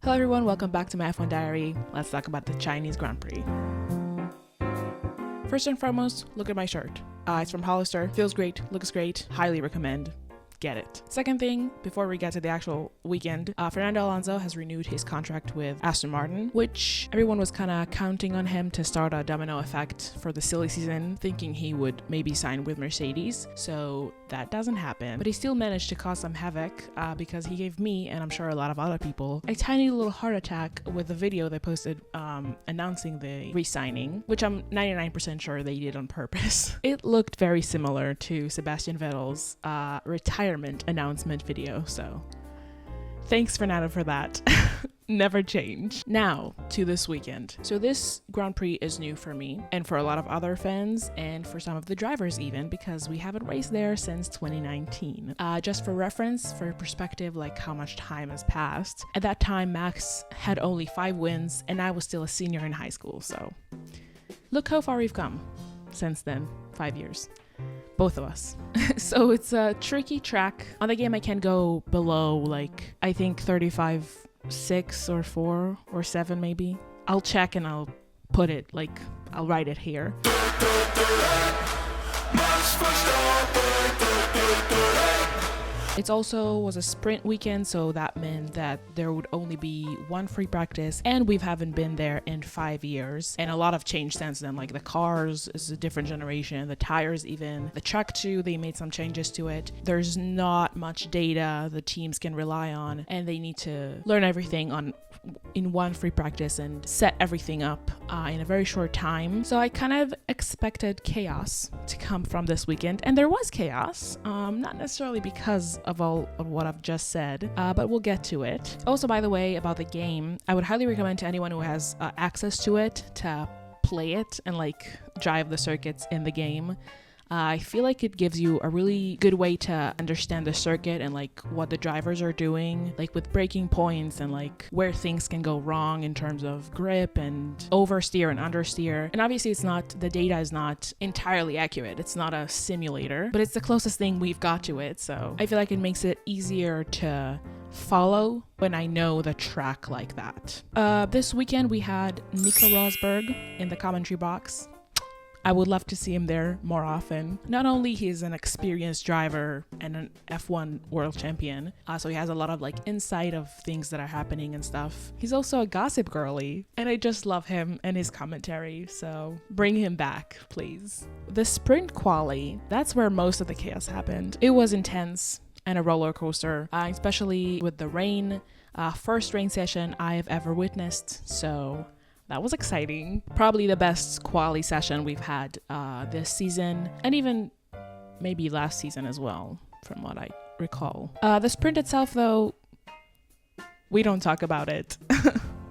Hello everyone, welcome back to my F1 diary. Let's talk about the Chinese Grand Prix. First and foremost, look at my shirt. It's from Hollister, feels great, looks great, highly recommend. Get it. Second thing, before we get to the actual weekend, Fernando Alonso has renewed his contract with Aston Martin, which everyone was kind of counting on him to start a domino effect for the silly season, thinking he would maybe sign with Mercedes. So that doesn't happen, but he still managed to cause some havoc because he gave me, and I'm sure a lot of other people, a tiny little heart attack with the video they posted announcing the re-signing, which I'm 99% sure they did on purpose. It looked very similar to Sebastian Vettel's retirement announcement video, so thanks Fernando for that. Never change. Now to this weekend. So this Grand Prix is new for me and for a lot of other fans and for some of the drivers even, because we haven't raced there since 2019. Just for reference, for perspective, like how much time has passed. At that time, Max had only 5 wins and I was still a senior in high school. So look how far we've come since then, 5 years. Both of us. So it's a tricky track. On the game I can go below like I think 35.6 or 4 or 7 maybe. I'll check and I'll put it like I'll write it here. It also was a sprint weekend, so that meant that there would only be one free practice, and we haven't been there in 5 years. And a lot of change since then, like the cars is a different generation, the tires even, the track too, they made some changes to it. There's not much data the teams can rely on, and they need to learn everything in one free practice and set everything up in a very short time. So I kind of expected chaos to come from this weekend, and there was chaos, not necessarily because of all of what I've just said, but we'll get to it. Also, by the way, about the game, I would highly recommend to anyone who has access to it to play it and like drive the circuits in the game. I feel like it gives you a really good way to understand the circuit and like what the drivers are doing, like with braking points and like where things can go wrong in terms of grip and oversteer and understeer. And obviously the data is not entirely accurate. It's not a simulator, but it's the closest thing we've got to it. So I feel like it makes it easier to follow when I know the track like that. This weekend we had Nico Rosberg in the commentary box. I would love to see him there more often. Not only he's an experienced driver and an F1 world champion, so he has a lot of like insight of things that are happening and stuff. He's also a gossip girly, and I just love him and his commentary, so bring him back, please. The sprint quali, that's where most of the chaos happened. It was intense and a roller coaster, especially with the rain. First rain session I have ever witnessed, so that was exciting. Probably the best quali session we've had this season, and even maybe last season as well, from what I recall. The sprint itself, though, we don't talk about it.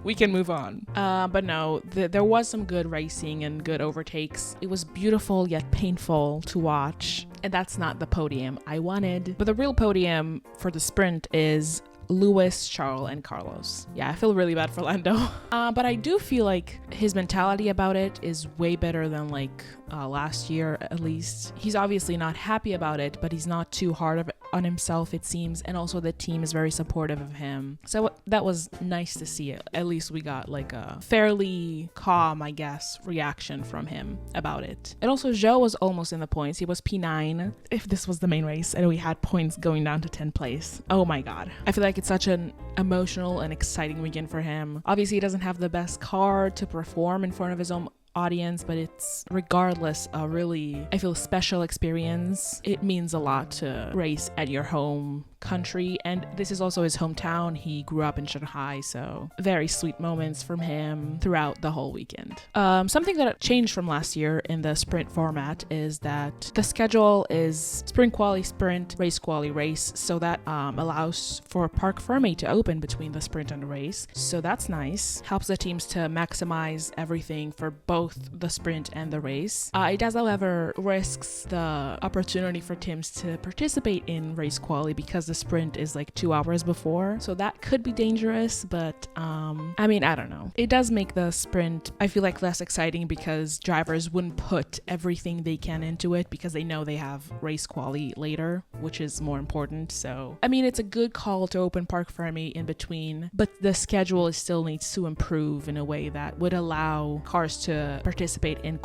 We can move on. But no, there was some good racing and good overtakes. It was beautiful yet painful to watch, and that's not the podium I wanted. But the real podium for the sprint is Lewis, Charles, and Carlos. Yeah, I feel really bad for Lando. But I do feel like his mentality about it is way better than like last year, at least. He's obviously not happy about it, but he's not too hard on himself, it seems. And also the team is very supportive of him. So that was nice to see it. At least we got like a fairly calm, I guess, reaction from him about it. And also Zhou was almost in the points. He was P9 if this was the main race, and we had points going down to 10th place. Oh my god. I feel like it's such an emotional and exciting weekend for him. Obviously he doesn't have the best car to perform in front of his own audience, but it's regardless a really, I feel, special experience. It means a lot to race at your home country, and this is also his hometown. He grew up in Shanghai, so very sweet moments from him throughout the whole weekend. Something that changed from last year in the sprint format is that the schedule is sprint quali sprint, race quali race, so that allows for Parc Fermé to open between the sprint and the race, so that's nice. Helps the teams to maximize everything for both the sprint and the race. It does, however, risks the opportunity for teams to participate in race quali because the sprint is like 2 hours before. So that could be dangerous, but I mean, I don't know. It does make the sprint, I feel like, less exciting because drivers wouldn't put everything they can into it because they know they have race quali later, which is more important. So, I mean, it's a good call to open Park Fermi in between, but the schedule still needs to improve in a way that would allow cars to participate in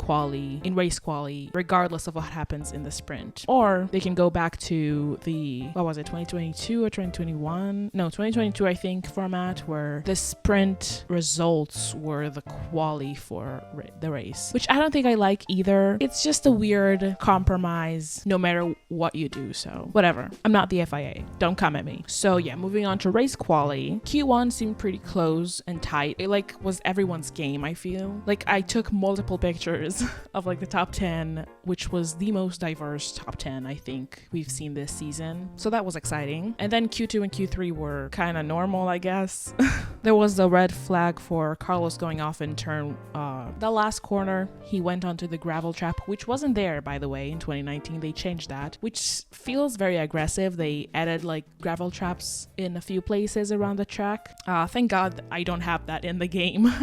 race quali, regardless of what happens in the sprint. Or they can go back to the, 2022 or 2021? No, 2022, I think, format where the sprint results were the quali for the race, which I don't think I like either. It's just a weird compromise no matter what you do. So whatever. I'm not the FIA. Don't come at me. So yeah, moving on to race quali. Q1 seemed pretty close and tight. It like was everyone's game, I feel. Like I took multiple pictures of like the top 10, which was the most diverse top 10 I think we've seen this season. So that was exciting. And then Q2 and Q3 were kind of normal, I guess. There was the red flag for Carlos going off in turn, the last corner. He went onto the gravel trap, which wasn't there, by the way, in 2019. They changed that, which feels very aggressive. They added like gravel traps in a few places around the track. Thank God I don't have that in the game.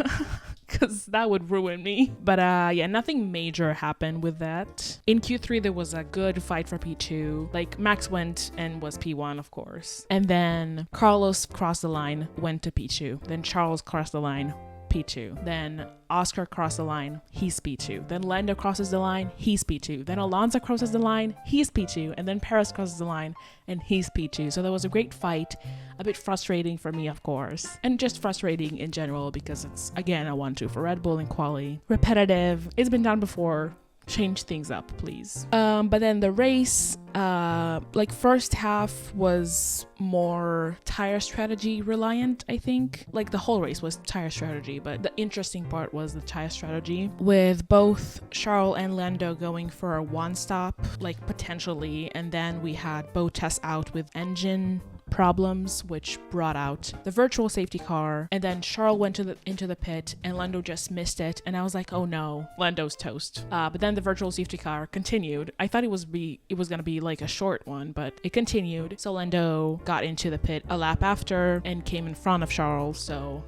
Because that would ruin me. But yeah, nothing major happened with that. In Q3, there was a good fight for P2. Like Max went and was P1, of course. And then Carlos crossed the line, went to P2. Then Charles crossed the line, P2. Then Oscar crossed the line, he's P2. Then Lando crosses the line, he's P2. Then Alonso crosses the line, he's P2. And then Perez crosses the line, and he's P2. So there was a great fight. A bit frustrating for me, of course. And just frustrating in general because it's, again, a 1-2 for Red Bull and quali. Repetitive. It's been done before. Change things up, please. But then the race, like first half was more tire strategy reliant, I think. Like the whole race was tire strategy, but the interesting part was the tire strategy with both Charles and Lando going for a one stop, like potentially, and then we had Bottas out with engine problems, which brought out the virtual safety car, and then Charles went into the pit and Lando just missed it, and I was like, oh no, Lando's toast. But then the virtual safety car continued. I thought it was gonna be like a short one, but it continued. So Lando got into the pit a lap after and came in front of Charles, so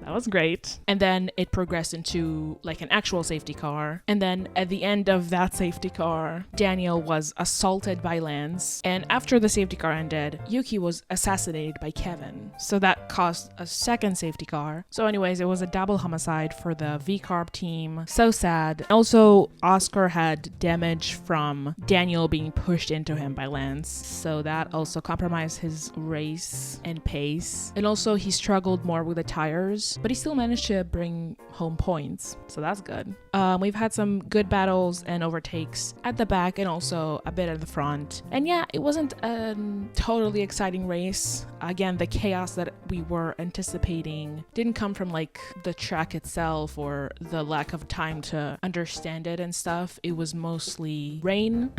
that was great. And then it progressed into like an actual safety car. And then at the end of that safety car, Daniel was assaulted by Lance. And after the safety car ended, Yuki was assassinated by Kevin. So that caused a second safety car. So anyways, it was a double homicide for the V-Carb team. So sad. Also, Oscar had damage from Daniel being pushed into him by Lance. So that also compromised his race and pace. And also he struggled more with the tires, but he still managed to bring home points, so that's good. We've had some good battles and overtakes at the back and also a bit at the front. And yeah, it wasn't a totally exciting race. Again, the chaos that we were anticipating didn't come from like the track itself or the lack of time to understand it and stuff. It was mostly rain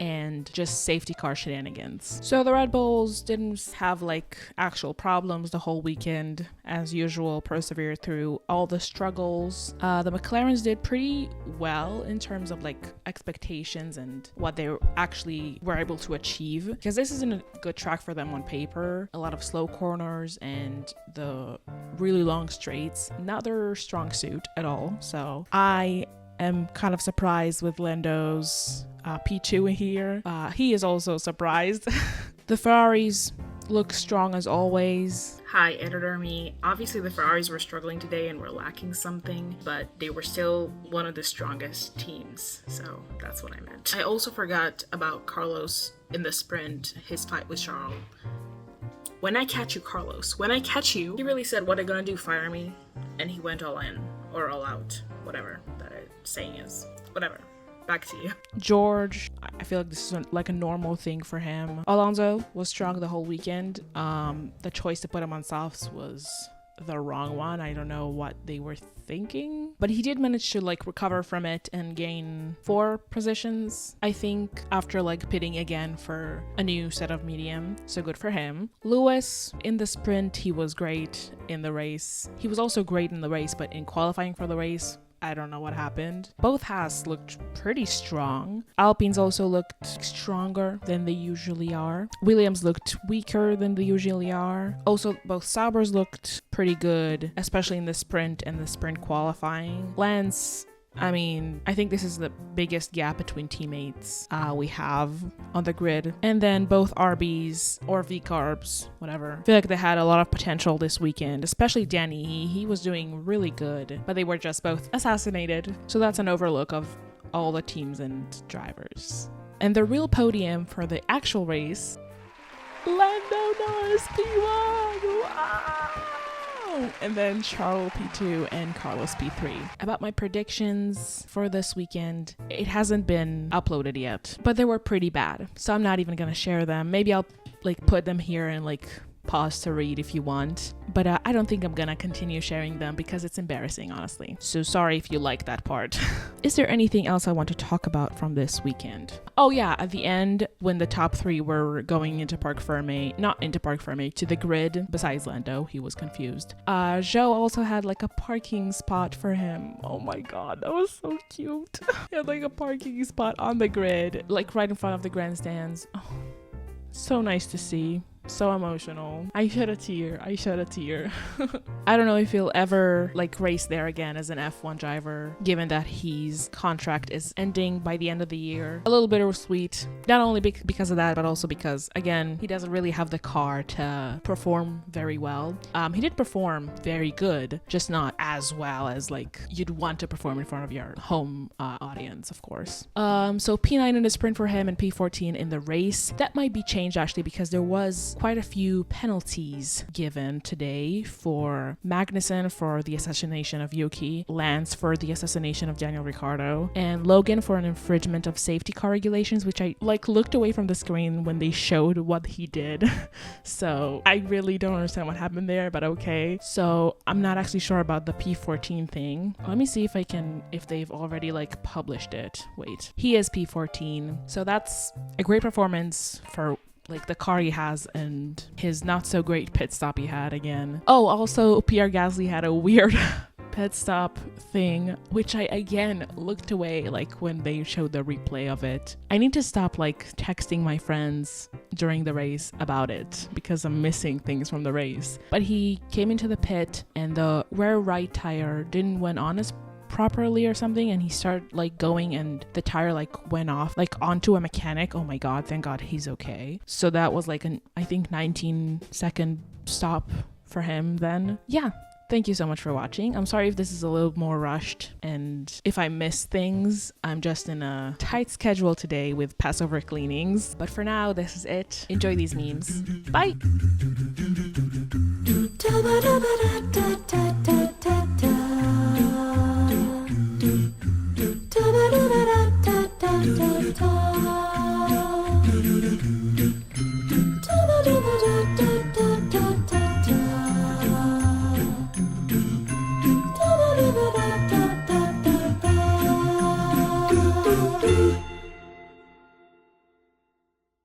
and just safety car shenanigans. So the Red Bulls didn't have like actual problems the whole weekend, as usual, persevered through all the struggles. The McLarens did pretty well in terms of like expectations and what they actually were able to achieve, because this isn't a good track for them on paper. A lot of slow corners and the really long straights, not their strong suit at all. So I am kind of surprised with Lando's P2 here. He is also surprised. The Ferraris look strong as always. Hi, editor me. Obviously the Ferraris were struggling today and were lacking something, but they were still one of the strongest teams. So that's what I meant. I also forgot about Carlos in the sprint, his fight with Charles. When I catch you, Carlos, when I catch you, he really said, what are you gonna do, fire me? And he went all in, or all out, whatever that saying is. Whatever. Back to you. George, I feel like this is like a normal thing for him. Alonso was strong the whole weekend. The choice to put him on softs was the wrong one. I don't know what they were thinking, but he did manage to like recover from it and gain 4 positions, I think, after like pitting again for a new set of medium. So good for him. Lewis, in the sprint, he was great in the race. He was also great in the race, but in qualifying for the race, I don't know what happened. Both Haas looked pretty strong. Alpines also looked stronger than they usually are. Williams looked weaker than they usually are. Also, both Saubers looked pretty good, especially in the sprint and the sprint qualifying. Lance, I mean, I think this is the biggest gap between teammates we have on the grid. And then both RBs or V-Carbs, whatever. I feel like they had a lot of potential this weekend, especially Danny. He was doing really good, but they were just both assassinated. So that's an overlook of all the teams and drivers. And the real podium for the actual race, Lando Norris P1! Wow! And then Charles P2 and Carlos P3. About my predictions for this weekend, it hasn't been uploaded yet, but they were pretty bad, so I'm not even gonna share them. Maybe I'll put them here and pause to read if you want, but I don't think I'm gonna continue sharing them because it's embarrassing, honestly. So sorry if you like that part. Is there anything else I want to talk about from this weekend? Oh yeah, at the end, when the top 3 were going into to the grid, besides Lando, he was confused. Zhou also had a parking spot for him. Oh my god, that was so cute. He had a parking spot on the grid, right in front of the grandstands. Oh, so nice to see. So emotional. I shed a tear. I don't know if he'll ever race there again as an F1 driver, given that his contract is ending by the end of the year. A little bittersweet, not only because of that, but also because, again, he doesn't really have the car to perform very well. He did perform very good, just not as well as you'd want to perform in front of your home audience, of course. So P9 in the sprint for him and P14 in the race. That might be changed actually, because there was quite a few penalties given today for Magnussen for the assassination of Yuki, Lance for the assassination of Daniel Ricciardo, and Logan for an infringement of safety car regulations, which I looked away from the screen when they showed what he did. So I really don't understand what happened there, but okay. So I'm not actually sure about the P14 thing. Let me see if they've already published it. Wait, he is P14. So that's a great performance for the car he has and his not so great pit stop he had again. Oh, also Pierre Gasly had a weird pit stop thing, which I again looked away when they showed the replay of it. I need to stop texting my friends during the race about it because I'm missing things from the race. But he came into the pit and the rear right tire didn't went on as properly or something, and he started going and the tire went off onto a mechanic. Oh my god, thank god he's okay. So that was an I think 19-second stop for him then. Yeah, thank you so much for watching. I'm sorry if this is a little more rushed and if I miss things. I'm just in a tight schedule today with Passover cleanings, but for now this is it. Enjoy these memes. Bye.